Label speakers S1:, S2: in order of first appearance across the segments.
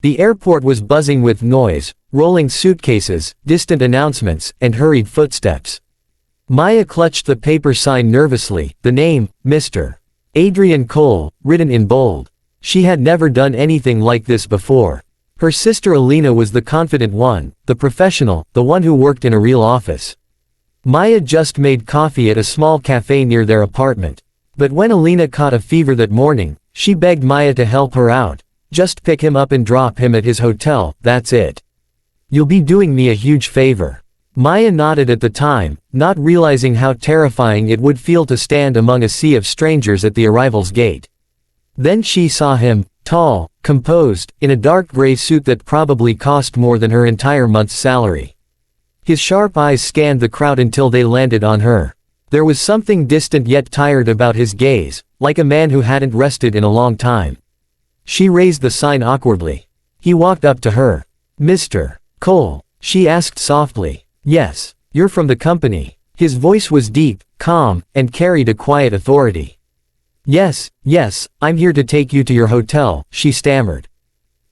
S1: The airport was buzzing with noise, rolling suitcases, distant announcements, and hurried footsteps. Maya clutched the paper sign nervously, the name, Mr. Adrian Cole, written in bold. She had never done anything like this before. Her sister Alina was the confident one, the professional, the one who worked in a real office. Maya just made coffee at a small cafe near their apartment. But when Alina caught a fever that morning, she begged Maya to help her out. Just pick him up and drop him at his hotel, that's it. You'll be doing me a huge favor. Maya nodded at the time, not realizing how terrifying it would feel to stand among a sea of strangers at the arrival's gate. Then she saw him, tall, composed, in a dark gray suit that probably cost more than her entire month's salary. His sharp eyes scanned the crowd until they landed on her. There was something distant yet tired about his gaze, like a man who hadn't rested in a long time. She raised the sign awkwardly. He walked up to her. "Mr. Cole?" she asked softly. "Yes. You're from the company." His voice was deep, calm, and carried a quiet authority. Yes, I'm here to take you to your hotel," she stammered.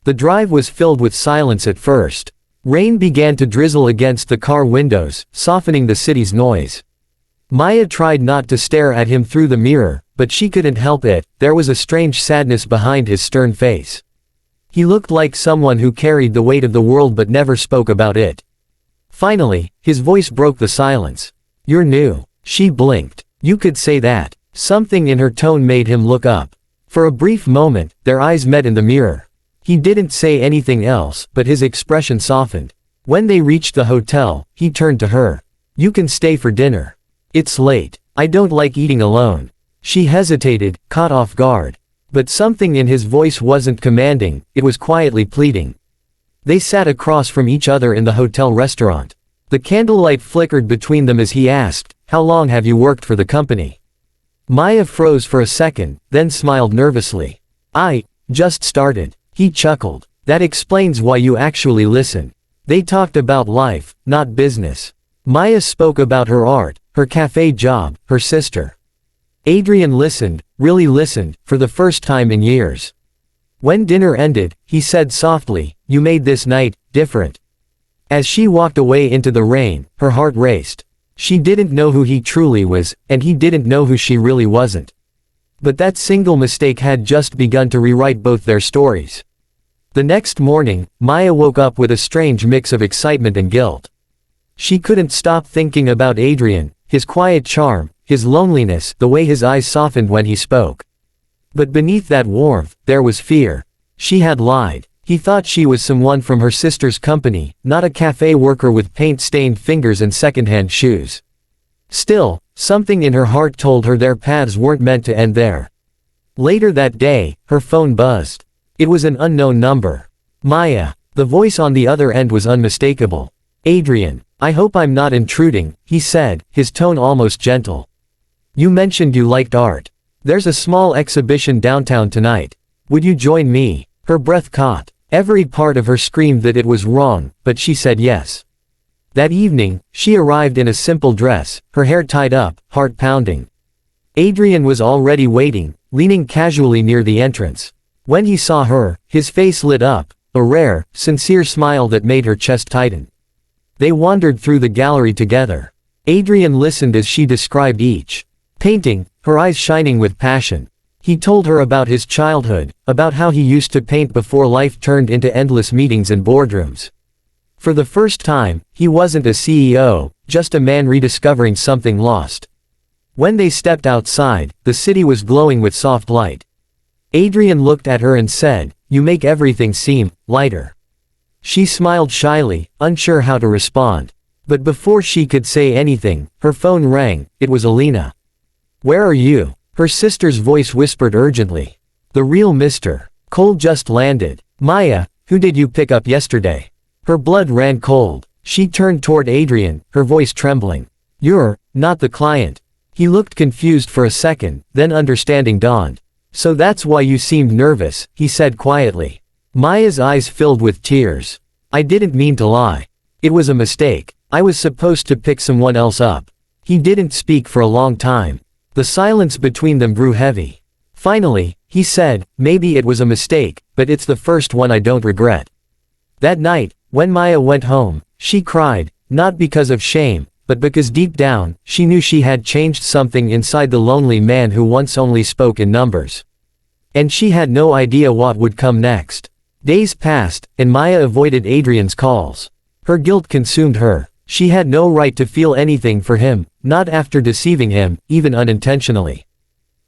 S1: The drive was filled with silence at first. Rain began to drizzle against the car windows, softening the city's noise. Maya tried not to stare at him through the mirror, but she couldn't help it. There was a strange sadness behind his stern face. He looked like someone who carried the weight of the world but never spoke about it. Finally, his voice broke the silence. "You're new." She blinked. "You could say that." Something in her tone made him look up. For a brief moment, their eyes met in the mirror. He didn't say anything else, but his expression softened. When they reached the hotel, he turned to her. "You can stay for dinner. It's late. I don't like eating alone." She hesitated, caught off guard. But something in his voice wasn't commanding, it was quietly pleading. They sat across from each other in the hotel restaurant. The candlelight flickered between them as he asked, "How long have you worked for the company?" Maya froze for a second, then smiled nervously. "I just started." He chuckled. "That explains why you actually listen." They talked about life, not business. Maya spoke about her art, her cafe job, her sister. Adrian listened, really listened, for the first time in years. When dinner ended, he said softly, "You made this night different." As she walked away into the rain, her heart raced. She didn't know who he truly was, and he didn't know who she really wasn't. But that single mistake had just begun to rewrite both their stories. The next morning, Maya woke up with a strange mix of excitement and guilt. She couldn't stop thinking about Adrian, his quiet charm, his loneliness, the way his eyes softened when he spoke. But beneath that warmth, there was fear. She had lied. He thought she was someone from her sister's company, not a cafe worker with paint-stained fingers and second-hand shoes. Still, something in her heart told her their paths weren't meant to end there. Later that day, her phone buzzed. It was an unknown number. "Maya." The voice on the other end was unmistakable. "Adrian, I hope I'm not intruding," he said, his tone almost gentle. "You mentioned you liked art. There's a small exhibition downtown tonight. Would you join me?" Her breath caught. Every part of her screamed that it was wrong, but she said yes. That evening, she arrived in a simple dress, her hair tied up, heart pounding. Adrian was already waiting, leaning casually near the entrance. When he saw her, his face lit up, a rare, sincere smile that made her chest tighten. They wandered through the gallery together. Adrian listened as she described each painting, her eyes shining with passion. He told her about his childhood, about how he used to paint before life turned into endless meetings and boardrooms. For the first time, he wasn't a CEO, just a man rediscovering something lost. When they stepped outside, the city was glowing with soft light. Adrian looked at her and said, "You make everything seem lighter." She smiled shyly, unsure how to respond. But before she could say anything, her phone rang. It was Alina. "Where are you?" Her sister's voice whispered urgently. "The real Mr. Cole just landed." "Maya, who did you pick up yesterday?" Her blood ran cold. She turned toward Adrian, her voice trembling. "You're not the client." He looked confused for a second, then understanding dawned. "So that's why you seemed nervous," he said quietly. Maya's eyes filled with tears. "I didn't mean to lie. It was a mistake. I was supposed to pick someone else up." He didn't speak for a long time. The silence between them grew heavy. Finally, he said, "Maybe it was a mistake, but but it's the first one I don't regret. That night, when Maya went home, she cried, not because of shame, but because deep down, she knew she had changed something inside the lonely man who once only spoke in numbers. And she had no idea what would come next. Days passed, and Maya avoided Adrian's calls. Her guilt consumed her. She had no right to feel anything for him, not after deceiving him, even unintentionally.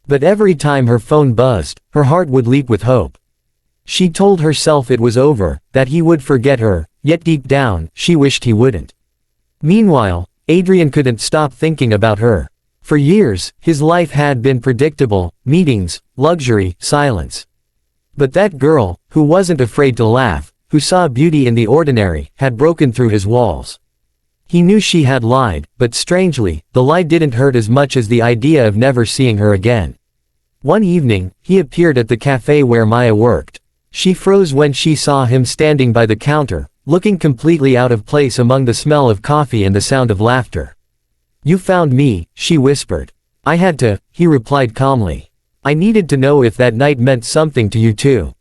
S1: But every time her phone buzzed, her heart would leap with hope. She told herself it was over, that he would forget her, yet deep down, she wished he wouldn't. Meanwhile, Adrian couldn't stop thinking about her. For years, his life had been predictable: meetings, luxury, silence. But that girl, who wasn't afraid to laugh, who saw beauty in the ordinary, had broken through his walls. He knew she had lied, but strangely, the lie didn't hurt as much as the idea of never seeing her again. One evening, he appeared at the cafe where Maya worked. She froze when she saw him standing by the counter, looking completely out of place among the smell of coffee and the sound of laughter. "You found me," she whispered. "I had to," he replied calmly. "I needed to know if that night meant something to you too."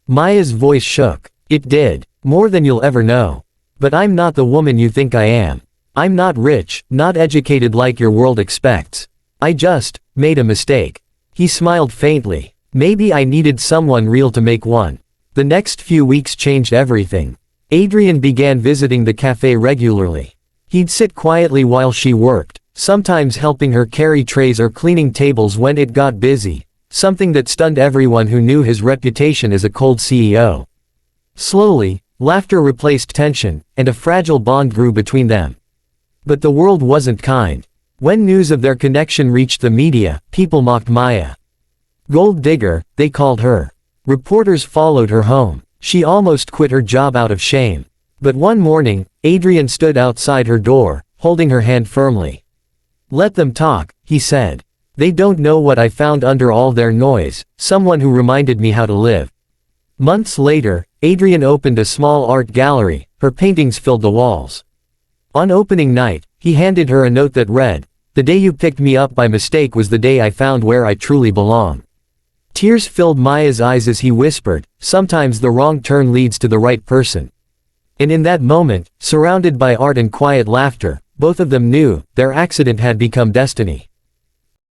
S1: Maya's voice shook. "It did. More than you'll ever know. But I'm not the woman you think I am. I'm not rich, not educated like your world expects. I just made a mistake." He smiled faintly. "Maybe I needed someone real to make one." The next few weeks changed everything. Adrian began visiting the cafe regularly. He'd sit quietly while she worked, sometimes helping her carry trays or cleaning tables when it got busy, something that stunned everyone who knew his reputation as a cold CEO. Slowly, laughter replaced tension, and a fragile bond grew between them. But the world wasn't kind. When news of their connection reached the media, people mocked Maya. "Gold digger," they called her. Reporters followed her home. She almost quit her job out of shame. But one morning, Adrian stood outside her door, holding her hand firmly. "Let them talk," he said. "They don't know what I found under all their noise, someone who reminded me how to live." Months later, Adrian opened a small art gallery. Her paintings filled the walls. On opening night, he handed her a note that read, "The day you picked me up by mistake was the day I found where I truly belong." Tears filled Maya's eyes as he whispered, "Sometimes the wrong turn leads to the right person." And in that moment, surrounded by art and quiet laughter, both of them knew their accident had become destiny.